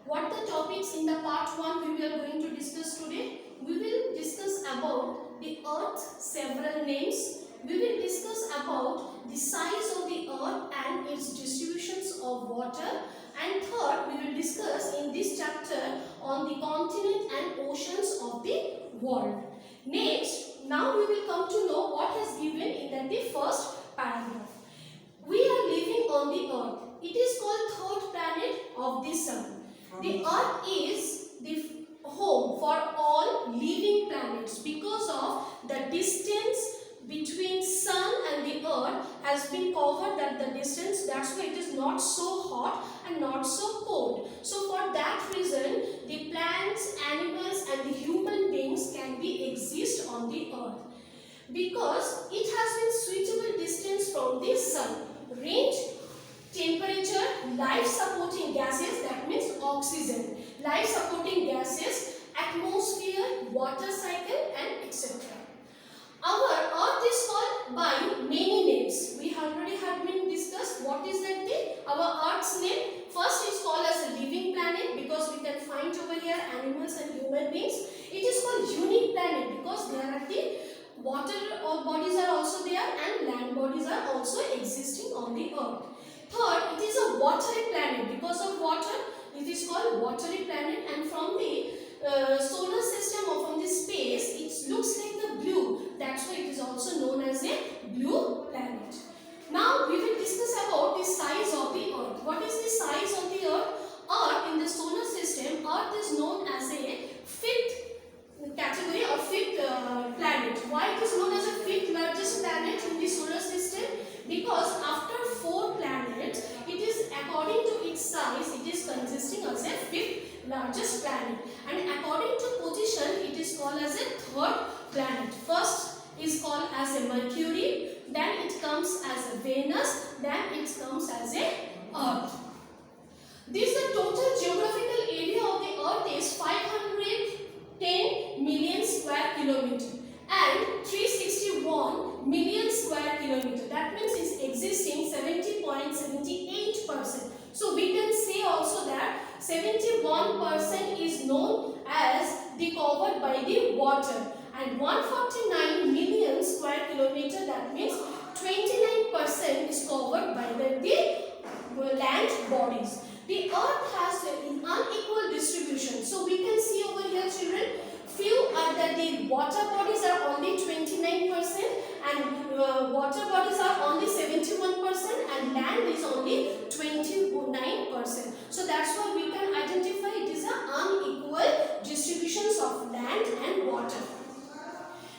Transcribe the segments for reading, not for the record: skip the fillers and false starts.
What the topics in the part 1 we are going to discuss today? We will discuss about the earth, several names. We will discuss about the size of the earth and its distributions of water. And third, we will discuss in this chapter on the continent and oceans of the world. Next, now we will come to know what has given in the first paragraph. We are living on the earth. It is called third planet of the sun. The earth is the home for all living planets because of the distance between sun and the earth has been covered at the distance. That's why it is not so hot and not so cold. So for that reason, the plants, animals and the human beings can be exist on the earth because it has been suitable distance from the sun. Range, temperature, life supporting gases, that means oxygen, life supporting gases, atmosphere, water cycle and etc. Our earth is called by many names. We already have been discussed what is that our earth's name. First is called as a living planet because we can find over here animals and human beings. It is called unique planet because there are the water bodies are also there and land bodies are also existing on the earth. Third, it is a watery planet because of water. It is called watery planet, and from the solar system or from the space, it looks like the blue. That's why it is also known as a blue planet. Now we will discuss about the size of the earth. What is the size of the earth? Earth in the solar system, earth is known as a fifth category or fifth planet. Why it is known as a fifth largest planet in the solar system? Because after 4 planets, it is according to its size, it is consisting as a fifth largest planet, and according to position, it is called as a third planet. First is called as a Mercury, then it comes as a Venus, then it comes as a Earth. This the total geographical area of the Earth is 510 million square kilometer and 361 million square kilometer. That means it's existing 70.78%. So we can say also that 71% is known as the covered by the water, and 149 million square kilometer, that means 29% is covered by the land bodies. The earth has an unequal distribution. So we can see over here, children, few are that the water bodies are only 29% and water bodies are only 71% and land is only 29%. So that's why we can identify it is an unequal distributions of land and water.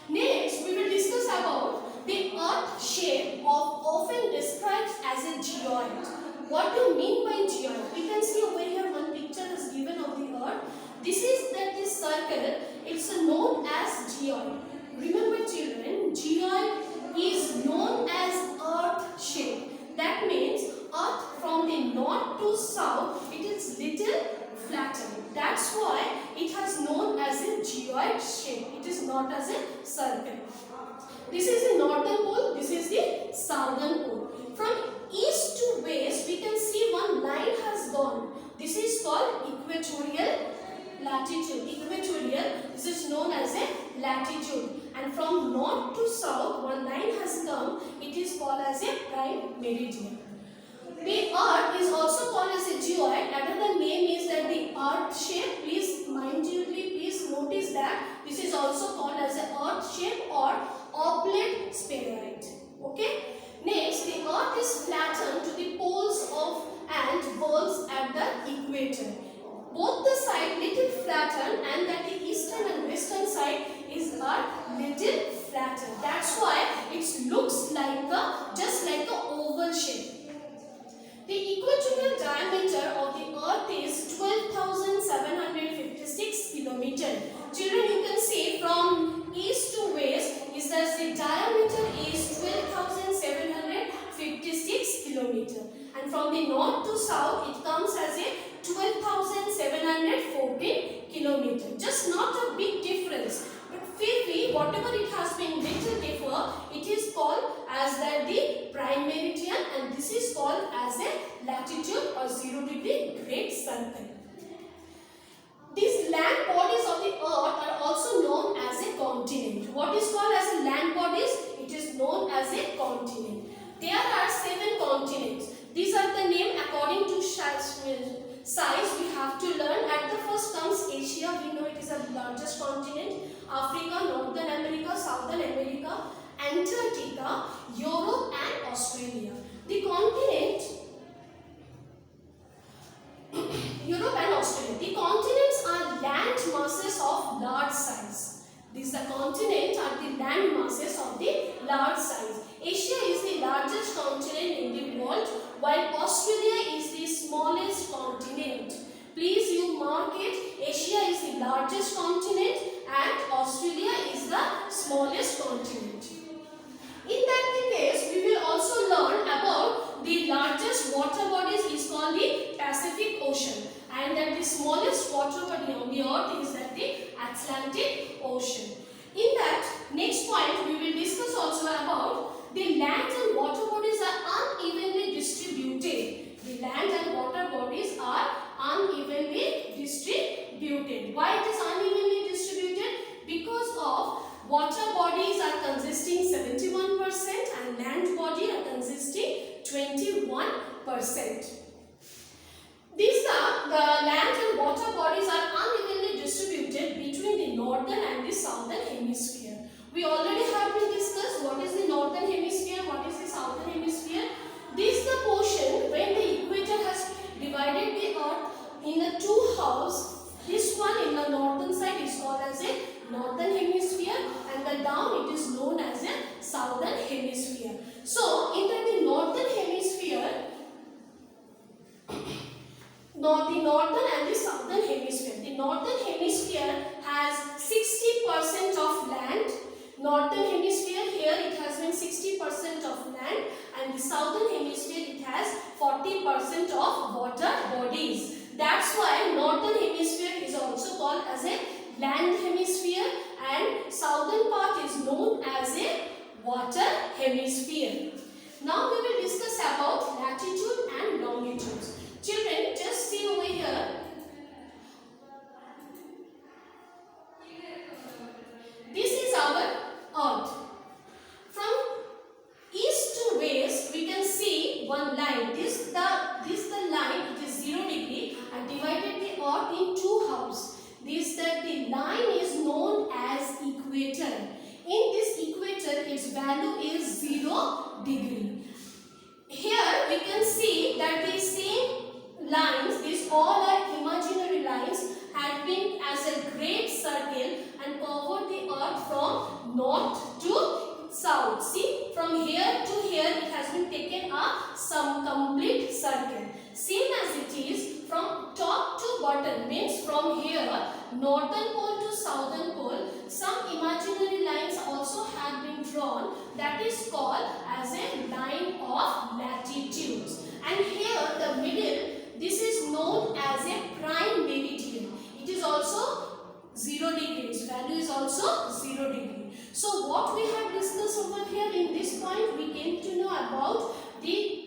Next, we will discuss about the earth shape often described as a geoid. What do you mean by geoid? We can see over here one picture is given of the earth. This is that this circle, it's known as geoid. Remember children, geoid is known as earth shape. That means earth from the north to south, it is little flatter. That's why it has known as a geoid shape. It is not as a circle. This is the northern pole, this is the southern pole. From east to west, we can see one line has gone. This is called equatorial latitude. Equatorial, this is known as a latitude. And from north to south, one line has come. It is called as a prime meridian. The earth is also called as a geoid. Another name is that the earth shape. Please mindfully, please notice that this is also called as a earth shape or oblate spheroid. Okay. Next, the earth is flattened to the poles of and poles at the equator. Both the side little flattened and that the eastern and western side is a little flattened. That's why it looks like just like a oval shape. The equatorial diameter of the earth is 12,756 kilometers. Children, you can see from east to west is that the diameter is 12,756 kilometers, and from the north to south it comes as a 12,714 kilometers. Just not a big difference, but really whatever it has been little differ, it is called as that the prime meridian, and this is called as a latitude or 0 degree great circle. These are the name according to size we have to learn. At the first comes Asia. We know it is the largest continent. Africa, Northern America, Southern America, Antarctica, Europe and Australia. The continent Europe and Australia. The continents are land masses of large size. These the continents are the land masses of the large size. Asia is the largest continent in the world, while Australia is the smallest continent. Please you mark it. Asia is the largest continent and Australia is the smallest continent. In that case, we will also learn about the largest water bodies is called the Pacific Ocean, and that the smallest water body on the earth is that the Atlantic Ocean. In that next point, we will discuss also about the land and water bodies are unevenly distributed. The land and water bodies are unevenly distributed. Why it is unevenly distributed? Because of water bodies are consisting 71% and land body are consisting 21%. These are the land and water bodies are unevenly distributed between the northern and the southern hemisphere. We already have been discussed what is the northern hemisphere, what is the southern hemisphere. This is the portion when the equator has divided the earth in the two halves. This one in the northern side is called as a northern hemisphere and the down it is known as a southern hemisphere. So in the northern hemisphere, the northern and the southern hemisphere. The northern hemisphere has 60% of land. Northern hemisphere here it has been 60% of land and the southern hemisphere it has 40% of water bodies. That's why northern hemisphere is also called as a land hemisphere and southern part is known as a water hemisphere. Now we will discuss about latitude and longitudes. Children, just see over here. This is our earth. From east to west we can see one line. This the line it is 0 degree and divided the earth in two halves. The line is known as equator. In this equator its value is 0 degree. Here we can see that the same lines, these all are imaginary lines, had been as a great circle and covered the earth from north to south. See, from here to here it has been taken some complete circle. Same as it is from top to bottom, means from here northern pole to southern pole, some imaginary lines also have been drawn, that is called as a line of latitudes. And here the middle, this is known as a prime meridian. It is also 0 degree. Its value is also 0 degree. So what we have discussed over here in this point, we came to know about the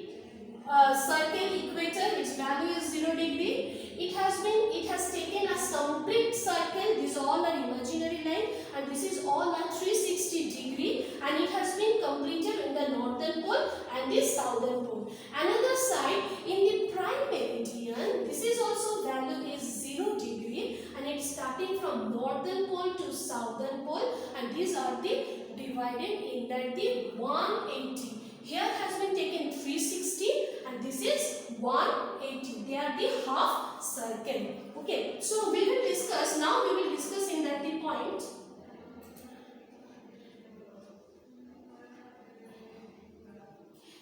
circle equator. Its value is 0 degree. It has taken a complete circle. These all are imaginary line and this is all are 360 degree and it has been completed in the northern pole and the southern pole. Another side in the prime meridian, this is also value is 0 degree and it is starting from northern pole to southern pole and these are the divided in that the 180. Here has been taken 360 and this is 180. They are the half circle. Okay, so we will discuss, now we will discuss in that the point.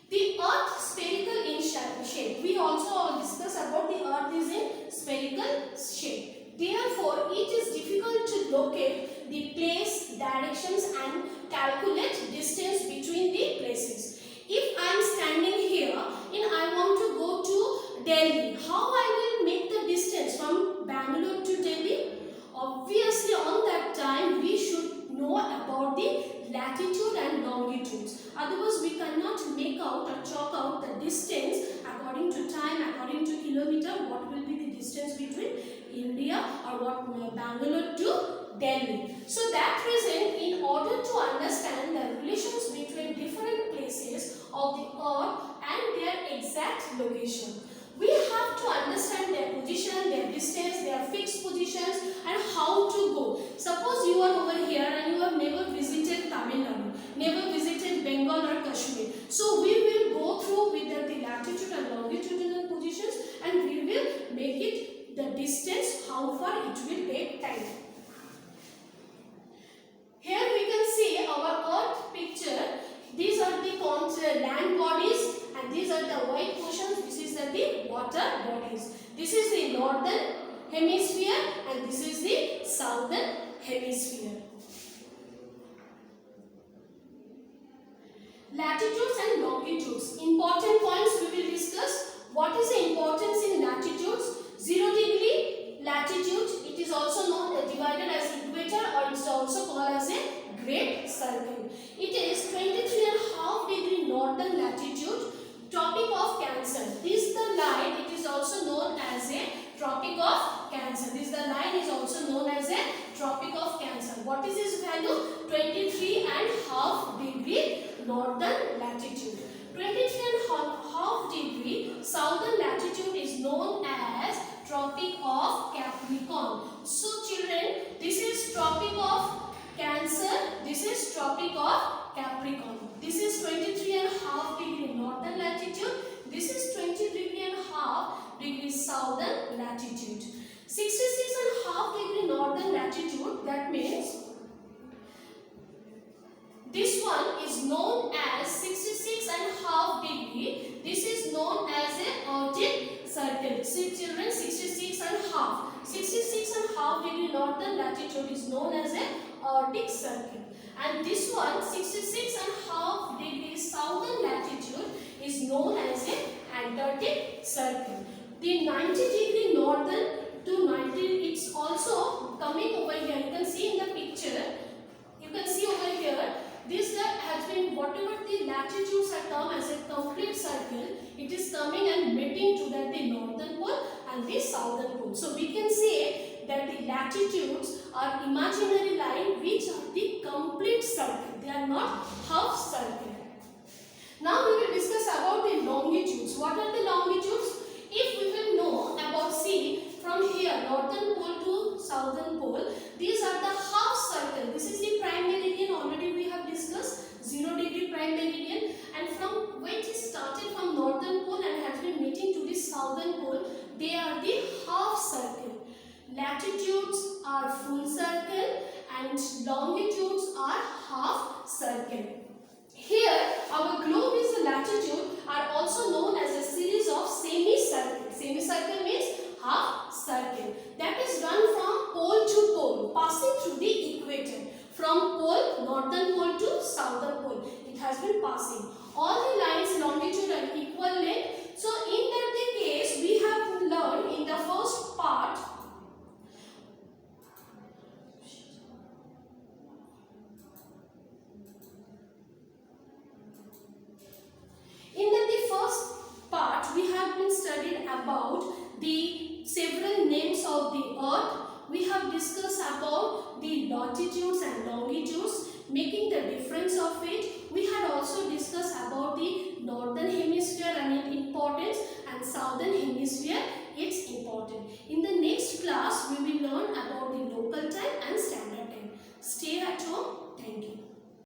The earth spherical in shape. We also discuss about the earth is in spherical shape. Therefore, it is difficult to locate the place, directions and calculate distance between the places. If I am standing here and I want to go to Delhi, how I will make the distance from Bangalore to Delhi? Obviously, on that time we should know about the latitude and longitudes. Otherwise, we cannot make out or chalk out the distance according to time, according to kilometer. What will be the distance between India or what Bangalore to Delhi? So that reason, in order to understand the relations between different places of the earth and their exact location. We have to understand their position, their distance, their fixed positions, and how to go. Suppose you are over here and you have never visited Tamil Nadu, never visited Bengal or Kashmir. So we will go through with the latitude and longitudinal positions, and we will make it the distance, how far it will take time. Here we can see our Earth picture. These are the land bodies and these are the white portions. This is the water bodies. This is the northern hemisphere and this is the southern hemisphere. Latitudes and longitudes. Important points we will discuss. What is the importance in latitudes? 0 degree latitude. It is also known as divided as equator, or it is also called as a great circle. It is 23.5 degree northern latitude, Tropic of Cancer. This is the line. It is also known as a Tropic of Cancer. This the line is also known as a Tropic of Cancer. What is its value? 23.5 degree northern latitude. 23.5 degree southern latitude is known as Tropic of Capricorn. So children, this is Tropic of Cancer, this is Tropic of Capricorn. This is 23.5 degree northern latitude, this is 23.5 degree southern latitude. 66.5 degree northern latitude, that means this one is known as 66.5 degree. This is known as a Arctic circle. See children, 66.5. 66.5 degree northern latitude is known as a Arctic circle. And this one, 66.5 degree southern latitude, is known as a Antarctic circle. The 90 degree northern to 90, it's also coming over here. You can see in the picture. You can see over here. This has been, whatever the latitudes are termed as a complete circle, it is coming and meeting to the northern pole and the southern pole. So we can say that the latitudes are imaginary line which are the complete circle. They are not half circle. Now we will discuss about the longitudes. What are the longitudes? If we will know about, see, from here northern pole to southern pole, these are the half circle. This is the prime meridian, already we have discussed, 0 degree prime meridian, and from when it is started from northern pole and has been meeting to the southern pole, they are the half circle. Latitudes are full circle and longitudes are half circle. Here our globe is the latitude are also known as a series of semicircle. Semicircle means half circle that is run from pole to pole, passing through the equator. From pole, northern pole to southern pole, it has been passing. All the lines longitude are equal length. So in that case, we have learned in the first part we have been studied about the several names of the earth. We have discussed about the latitudes and longitudes, making the difference of it. We had also discussed about the northern hemisphere and its importance, and southern hemisphere, its importance. In the next class, we will learn about the local time and standard time. Stay at home. Thank you.